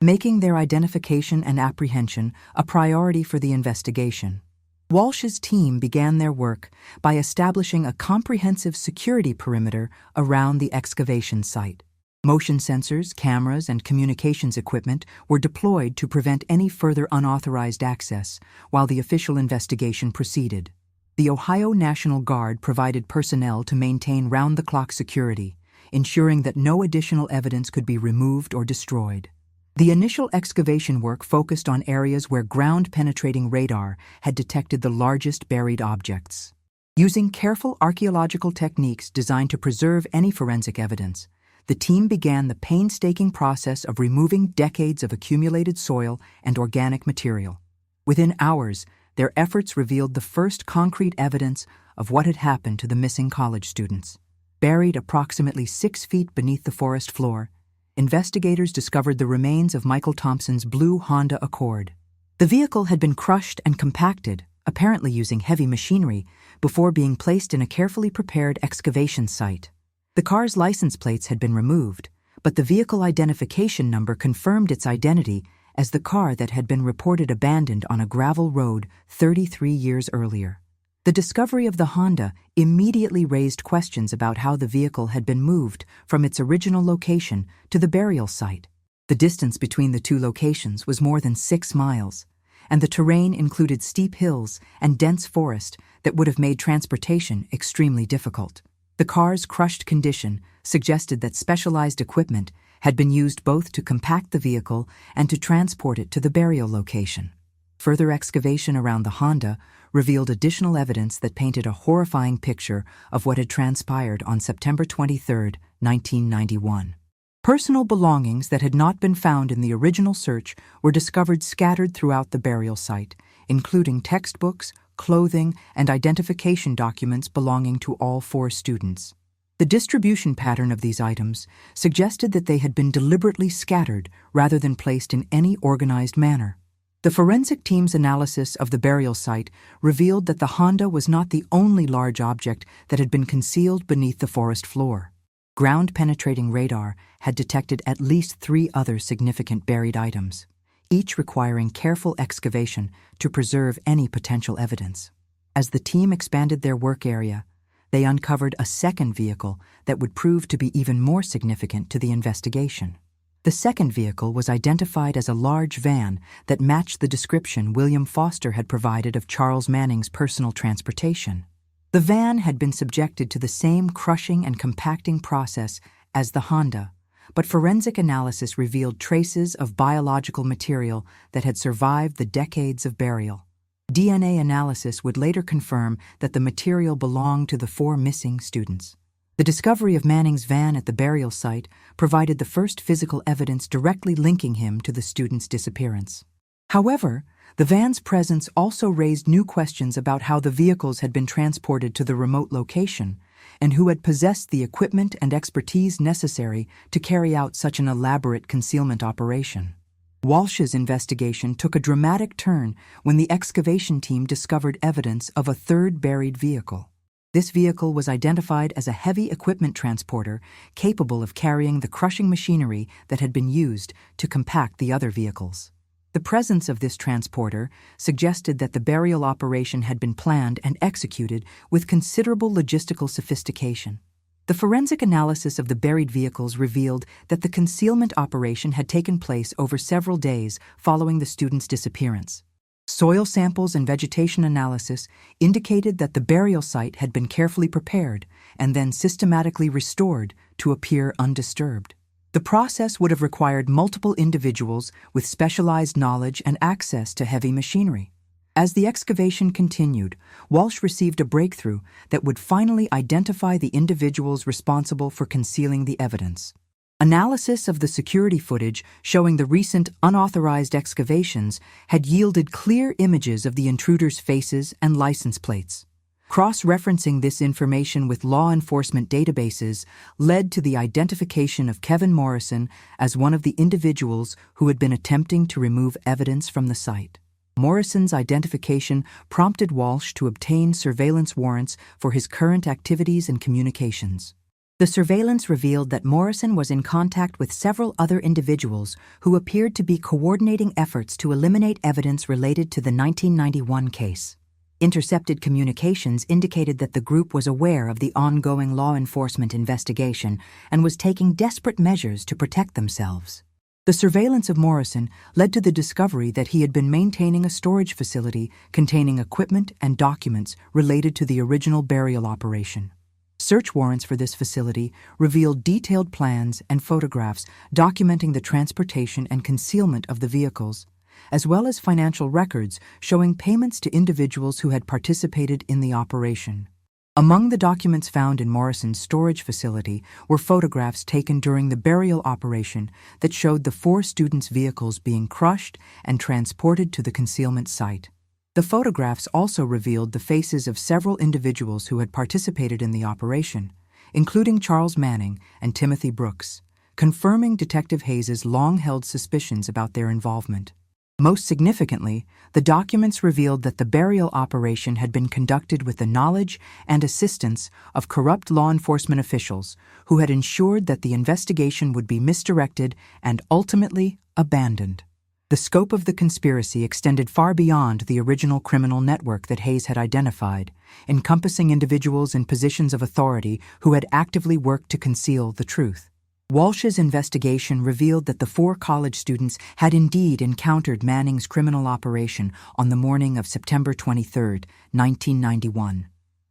making their identification and apprehension a priority for the investigation. Walsh's team began their work by establishing a comprehensive security perimeter around the excavation site. Motion sensors, cameras, and communications equipment were deployed to prevent any further unauthorized access while the official investigation proceeded. The Ohio National Guard provided personnel to maintain round-the-clock security, ensuring that no additional evidence could be removed or destroyed. The initial excavation work focused on areas where ground-penetrating radar had detected the largest buried objects. Using careful archaeological techniques designed to preserve any forensic evidence, the team began the painstaking process of removing decades of accumulated soil and organic material. Within hours, their efforts revealed the first concrete evidence of what had happened to the missing college students. Buried approximately 6 feet beneath the forest floor, investigators discovered the remains of Michael Thompson's blue Honda Accord. The vehicle had been crushed and compacted, apparently using heavy machinery, before being placed in a carefully prepared excavation site. The car's license plates had been removed, but the vehicle identification number confirmed its identity as the car that had been reported abandoned on a gravel road 33 years earlier. The discovery of the Honda immediately raised questions about how the vehicle had been moved from its original location to the burial site. The distance between the 2 locations was more than 6 miles, and the terrain included steep hills and dense forest that would have made transportation extremely difficult. The car's crushed condition suggested that specialized equipment had been used both to compact the vehicle and to transport it to the burial location. Further excavation around the Honda revealed additional evidence that painted a horrifying picture of what had transpired on September 23, 1991. Personal belongings that had not been found in the original search were discovered scattered throughout the burial site, including textbooks, clothing, and identification documents belonging to all 4 students. The distribution pattern of these items suggested that they had been deliberately scattered rather than placed in any organized manner. The forensic team's analysis of the burial site revealed that the Honda was not the only large object that had been concealed beneath the forest floor. Ground-penetrating radar had detected at least 3 other significant buried items, each requiring careful excavation to preserve any potential evidence. As the team expanded their work area, they uncovered a second vehicle that would prove to be even more significant to the investigation. The second vehicle was identified as a large van that matched the description William Foster had provided of Charles Manning's personal transportation. The van had been subjected to the same crushing and compacting process as the Honda, but forensic analysis revealed traces of biological material that had survived the decades of burial. DNA analysis would later confirm that the material belonged to the 4 missing students. The discovery of Manning's van at the burial site provided the first physical evidence directly linking him to the student's disappearance. However, the van's presence also raised new questions about how the vehicles had been transported to the remote location and who had possessed the equipment and expertise necessary to carry out such an elaborate concealment operation. Walsh's investigation took a dramatic turn when the excavation team discovered evidence of a third buried vehicle. This vehicle was identified as a heavy equipment transporter capable of carrying the crushing machinery that had been used to compact the other vehicles. The presence of this transporter suggested that the burial operation had been planned and executed with considerable logistical sophistication. The forensic analysis of the buried vehicles revealed that the concealment operation had taken place over several days following the student's disappearance. Soil samples and vegetation analysis indicated that the burial site had been carefully prepared and then systematically restored to appear undisturbed. The process would have required multiple individuals with specialized knowledge and access to heavy machinery. As the excavation continued, Walsh received a breakthrough that would finally identify the individuals responsible for concealing the evidence. Analysis of the security footage showing the recent unauthorized excavations had yielded clear images of the intruders' faces and license plates. Cross-referencing this information with law enforcement databases led to the identification of Kevin Morrison as one of the individuals who had been attempting to remove evidence from the site. Morrison's identification prompted Walsh to obtain surveillance warrants for his current activities and communications. The surveillance revealed that Morrison was in contact with several other individuals who appeared to be coordinating efforts to eliminate evidence related to the 1991 case. Intercepted communications indicated that the group was aware of the ongoing law enforcement investigation and was taking desperate measures to protect themselves. The surveillance of Morrison led to the discovery that he had been maintaining a storage facility containing equipment and documents related to the original burial operation. Search warrants for this facility revealed detailed plans and photographs documenting the transportation and concealment of the vehicles, as well as financial records showing payments to individuals who had participated in the operation. Among the documents found in Morrison's storage facility were photographs taken during the burial operation that showed the 4 students' vehicles being crushed and transported to the concealment site. The photographs also revealed the faces of several individuals who had participated in the operation, including Charles Manning and Timothy Brooks, confirming Detective Hayes's long-held suspicions about their involvement. Most significantly, the documents revealed that the burial operation had been conducted with the knowledge and assistance of corrupt law enforcement officials who had ensured that the investigation would be misdirected and ultimately abandoned. The scope of the conspiracy extended far beyond the original criminal network that Hayes had identified, encompassing individuals in positions of authority who had actively worked to conceal the truth. Walsh's investigation revealed that the 4 college students had indeed encountered Manning's criminal operation on the morning of September 23, 1991.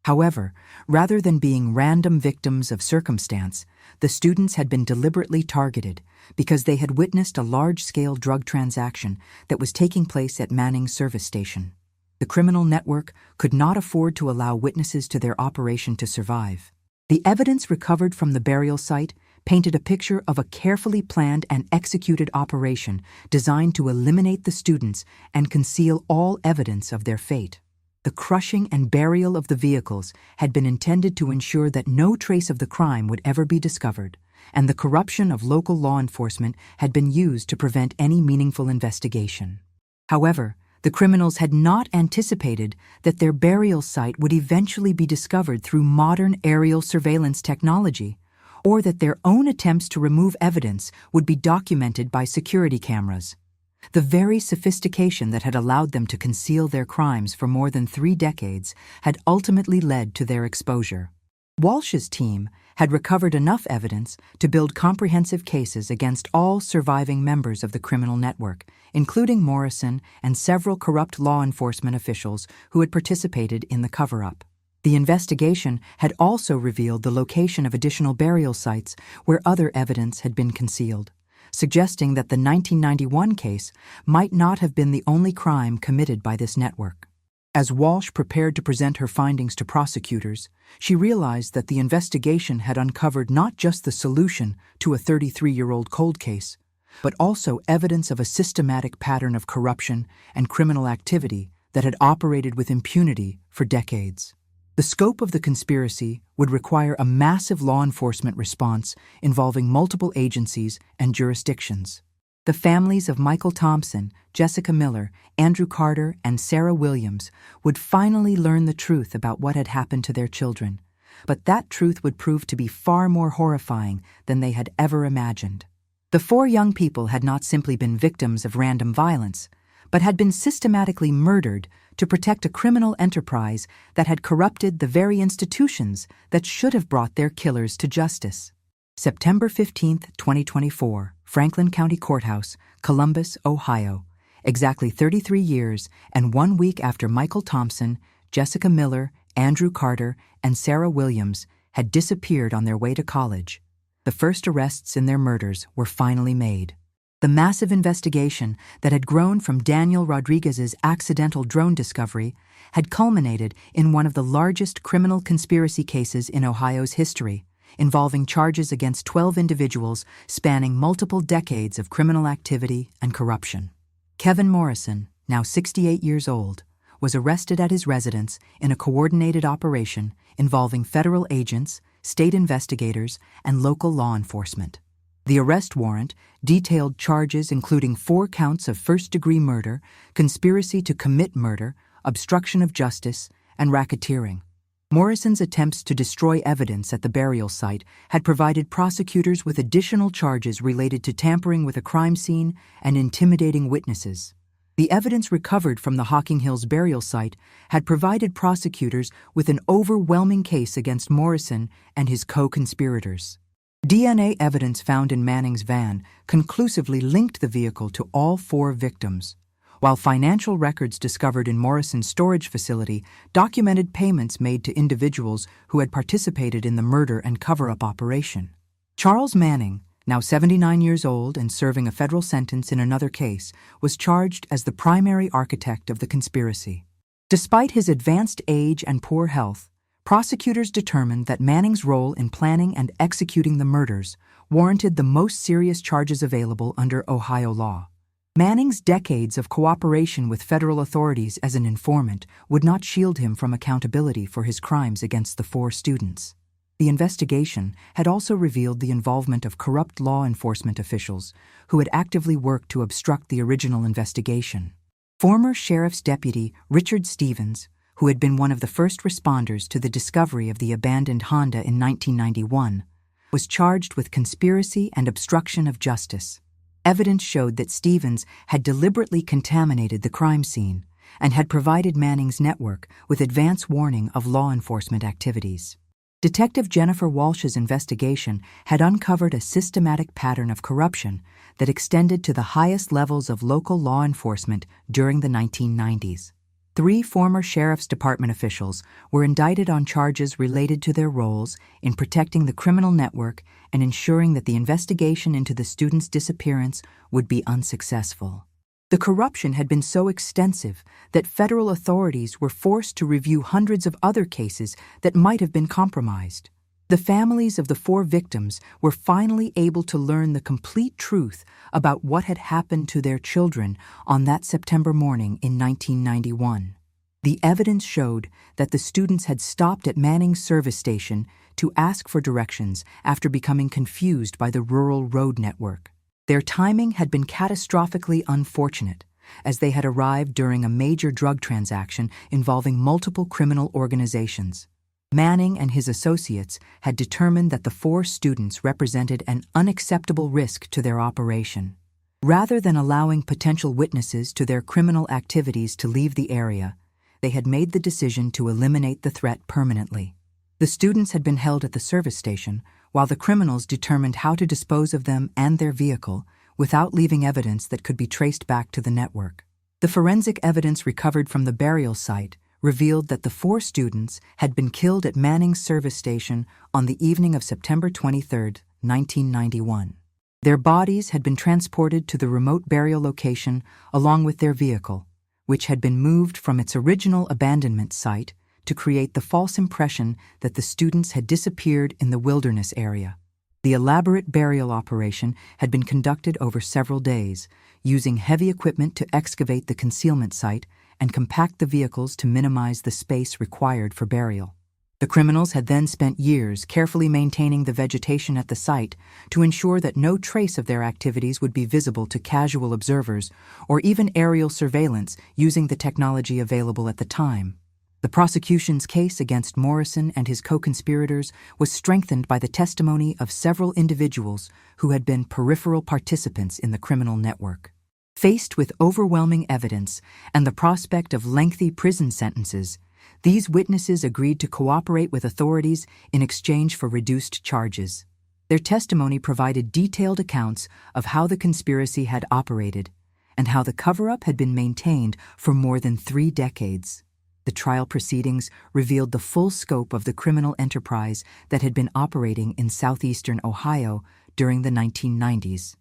However, rather than being random victims of circumstance, the students had been deliberately targeted because they had witnessed a large-scale drug transaction that was taking place at Manning's service station. The criminal network could not afford to allow witnesses to their operation to survive. The evidence recovered from the burial site painted a picture of a carefully planned and executed operation designed to eliminate the students and conceal all evidence of their fate. The crushing and burial of the vehicles had been intended to ensure that no trace of the crime would ever be discovered, and the corruption of local law enforcement had been used to prevent any meaningful investigation. However, the criminals had not anticipated that their burial site would eventually be discovered through modern aerial surveillance technology, or that their own attempts to remove evidence would be documented by security cameras. The very sophistication that had allowed them to conceal their crimes for more than 3 decades had ultimately led to their exposure. Walsh's team had recovered enough evidence to build comprehensive cases against all surviving members of the criminal network, including Morrison and several corrupt law enforcement officials who had participated in the cover-up. The investigation had also revealed the location of additional burial sites where other evidence had been concealed, suggesting that the 1991 case might not have been the only crime committed by this network. As Walsh prepared to present her findings to prosecutors, she realized that the investigation had uncovered not just the solution to a 33-year-old cold case, but also evidence of a systematic pattern of corruption and criminal activity that had operated with impunity for decades. The scope of the conspiracy would require a massive law enforcement response involving multiple agencies and jurisdictions. The families of Michael Thompson, Jessica Miller, Andrew Carter, and Sarah Williams would finally learn the truth about what had happened to their children, but that truth would prove to be far more horrifying than they had ever imagined. The 4 young people had not simply been victims of random violence, but had been systematically murdered to protect a criminal enterprise that had corrupted the very institutions that should have brought their killers to justice. September 15, 2024, Franklin County Courthouse, Columbus, Ohio. Exactly 33 years and 1 week after Michael Thompson, Jessica Miller, Andrew Carter, and Sarah Williams had disappeared on their way to college, the first arrests in their murders were finally made. The massive investigation that had grown from Daniel Rodriguez's accidental drone discovery had culminated in one of the largest criminal conspiracy cases in Ohio's history, involving charges against 12 individuals spanning multiple decades of criminal activity and corruption. Kevin Morrison, now 68 years old, was arrested at his residence in a coordinated operation involving federal agents, state investigators, and local law enforcement. The arrest warrant detailed charges including 4 counts of first-degree murder, conspiracy to commit murder, obstruction of justice, and racketeering. Morrison's attempts to destroy evidence at the burial site had provided prosecutors with additional charges related to tampering with a crime scene and intimidating witnesses. The evidence recovered from the Hocking Hills burial site had provided prosecutors with an overwhelming case against Morrison and his co-conspirators. DNA evidence found in Manning's van conclusively linked the vehicle to all 4 victims, while financial records discovered in Morrison's storage facility documented payments made to individuals who had participated in the murder and cover-up operation. Charles Manning, now 79 years old and serving a federal sentence in another case, was charged as the primary architect of the conspiracy. Despite his advanced age and poor health, prosecutors determined that Manning's role in planning and executing the murders warranted the most serious charges available under Ohio law. Manning's decades of cooperation with federal authorities as an informant would not shield him from accountability for his crimes against the 4 students. The investigation had also revealed the involvement of corrupt law enforcement officials who had actively worked to obstruct the original investigation. Former Sheriff's Deputy Richard Stevens, who had been one of the first responders to the discovery of the abandoned Honda in 1991, was charged with conspiracy and obstruction of justice. Evidence showed that Stevens had deliberately contaminated the crime scene and had provided Manning's network with advance warning of law enforcement activities. Detective Jennifer Walsh's investigation had uncovered a systematic pattern of corruption that extended to the highest levels of local law enforcement during the 1990s. 3 former Sheriff's Department officials were indicted on charges related to their roles in protecting the criminal network and ensuring that the investigation into the student's disappearance would be unsuccessful. The corruption had been so extensive that federal authorities were forced to review hundreds of other cases that might have been compromised. The families of the 4 victims were finally able to learn the complete truth about what had happened to their children on that September morning in 1991. The evidence showed that the students had stopped at Manning's service station to ask for directions after becoming confused by the rural road network. Their timing had been catastrophically unfortunate, as they had arrived during a major drug transaction involving multiple criminal organizations. Manning and his associates had determined that the 4 students represented an unacceptable risk to their operation. Rather than allowing potential witnesses to their criminal activities to leave the area, they had made the decision to eliminate the threat permanently. The students had been held at the service station, while the criminals determined how to dispose of them and their vehicle without leaving evidence that could be traced back to the network. The forensic evidence recovered from the burial site revealed that the 4 students had been killed at Manning's service station on the evening of September 23, 1991. Their bodies had been transported to the remote burial location along with their vehicle, which had been moved from its original abandonment site to create the false impression that the students had disappeared in the wilderness area. The elaborate burial operation had been conducted over several days, using heavy equipment to excavate the concealment site and compact the vehicles to minimize the space required for burial. The criminals had then spent years carefully maintaining the vegetation at the site to ensure that no trace of their activities would be visible to casual observers or even aerial surveillance using the technology available at the time. The prosecution's case against Morrison and his co-conspirators was strengthened by the testimony of several individuals who had been peripheral participants in the criminal network. Faced with overwhelming evidence and the prospect of lengthy prison sentences, these witnesses agreed to cooperate with authorities in exchange for reduced charges. Their testimony provided detailed accounts of how the conspiracy had operated and how the cover-up had been maintained for more than 3 decades. The trial proceedings revealed the full scope of the criminal enterprise that had been operating in southeastern Ohio during the 1990s.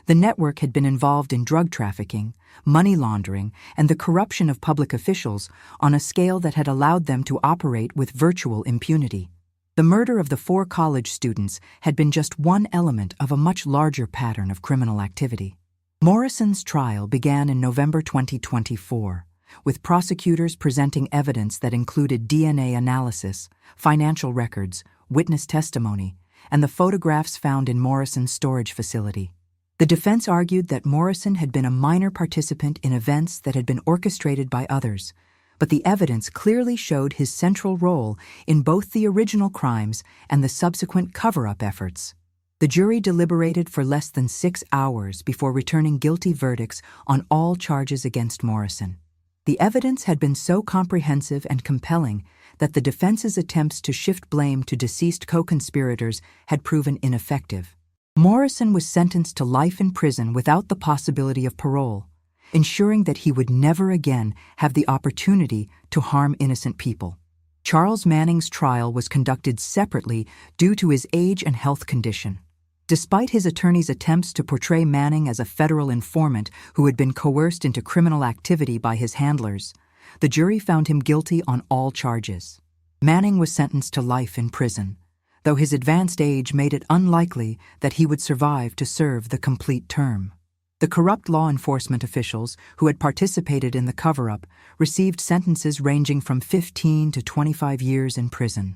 The network had been involved in drug trafficking, money laundering, and the corruption of public officials on a scale that had allowed them to operate with virtual impunity. The murder of the 4 college students had been just one element of a much larger pattern of criminal activity. Morrison's trial began in November 2024, with prosecutors presenting evidence that included DNA analysis, financial records, witness testimony, and the photographs found in Morrison's storage facility. The defense argued that Morrison had been a minor participant in events that had been orchestrated by others, but the evidence clearly showed his central role in both the original crimes and the subsequent cover-up efforts. The jury deliberated for less than 6 hours before returning guilty verdicts on all charges against Morrison. The evidence had been so comprehensive and compelling that the defense's attempts to shift blame to deceased co-conspirators had proven ineffective. Morrison was sentenced to life in prison without the possibility of parole, ensuring that he would never again have the opportunity to harm innocent people. Charles Manning's trial was conducted separately due to his age and health condition. Despite his attorney's attempts to portray Manning as a federal informant who had been coerced into criminal activity by his handlers, the jury found him guilty on all charges. Manning was sentenced to life in prison, though his advanced age made it unlikely that he would survive to serve the complete term. The corrupt law enforcement officials who had participated in the cover-up received sentences ranging from 15 to 25 years in prison.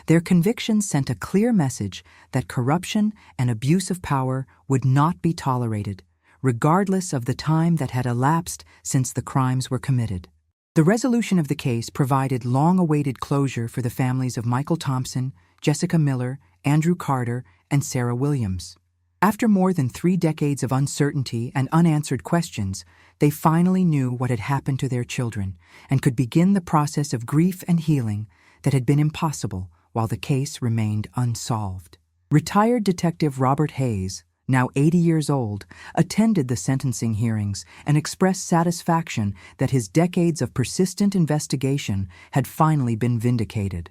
Their convictions sent a clear message that corruption and abuse of power would not be tolerated, regardless of the time that had elapsed since the crimes were committed. The resolution of the case provided long-awaited closure for the families of Michael Thompson, Jessica Miller, Andrew Carter, and Sarah Williams. After more than 3 decades of uncertainty and unanswered questions, they finally knew what had happened to their children and could begin the process of grief and healing that had been impossible while the case remained unsolved. Retired Detective Robert Hayes, now 80 years old, attended the sentencing hearings and expressed satisfaction that his decades of persistent investigation had finally been vindicated.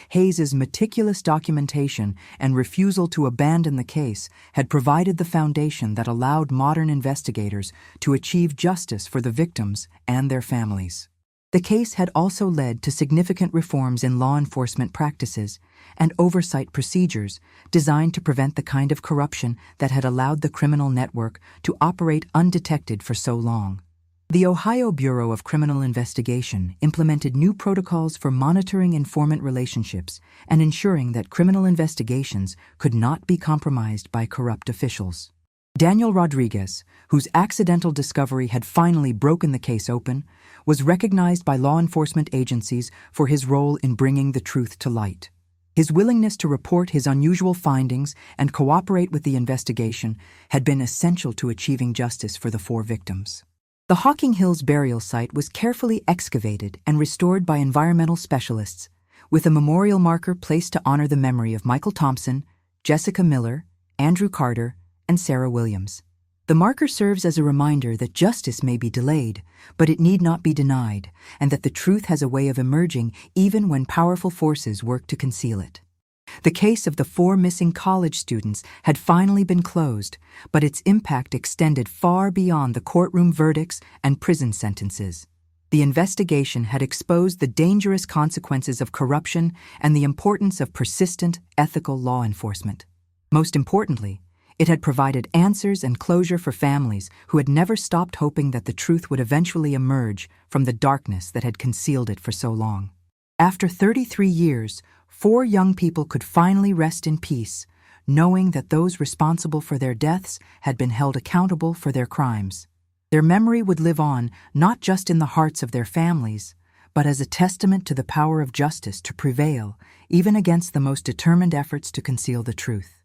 Hayes's meticulous documentation and refusal to abandon the case had provided the foundation that allowed modern investigators to achieve justice for the victims and their families. The case had also led to significant reforms in law enforcement practices and oversight procedures designed to prevent the kind of corruption that had allowed the criminal network to operate undetected for so long. The Ohio Bureau of Criminal Investigation implemented new protocols for monitoring informant relationships and ensuring that criminal investigations could not be compromised by corrupt officials. Daniel Rodriguez, whose accidental discovery had finally broken the case open, was recognized by law enforcement agencies for his role in bringing the truth to light. His willingness to report his unusual findings and cooperate with the investigation had been essential to achieving justice for the 4 victims. The Hocking Hills burial site was carefully excavated and restored by environmental specialists, with a memorial marker placed to honor the memory of Michael Thompson, Jessica Miller, Andrew Carter, and Sarah Williams. The marker serves as a reminder that justice may be delayed, but it need not be denied, and that the truth has a way of emerging even when powerful forces work to conceal it. The case of the 4 missing college students had finally been closed, but its impact extended far beyond the courtroom verdicts and prison sentences. The investigation had exposed the dangerous consequences of corruption and the importance of persistent, ethical law enforcement. Most importantly, it had provided answers and closure for families who had never stopped hoping that the truth would eventually emerge from the darkness that had concealed it for so long. After 33 years, 4 young people could finally rest in peace, knowing that those responsible for their deaths had been held accountable for their crimes. Their memory would live on not just in the hearts of their families, but as a testament to the power of justice to prevail, even against the most determined efforts to conceal the truth.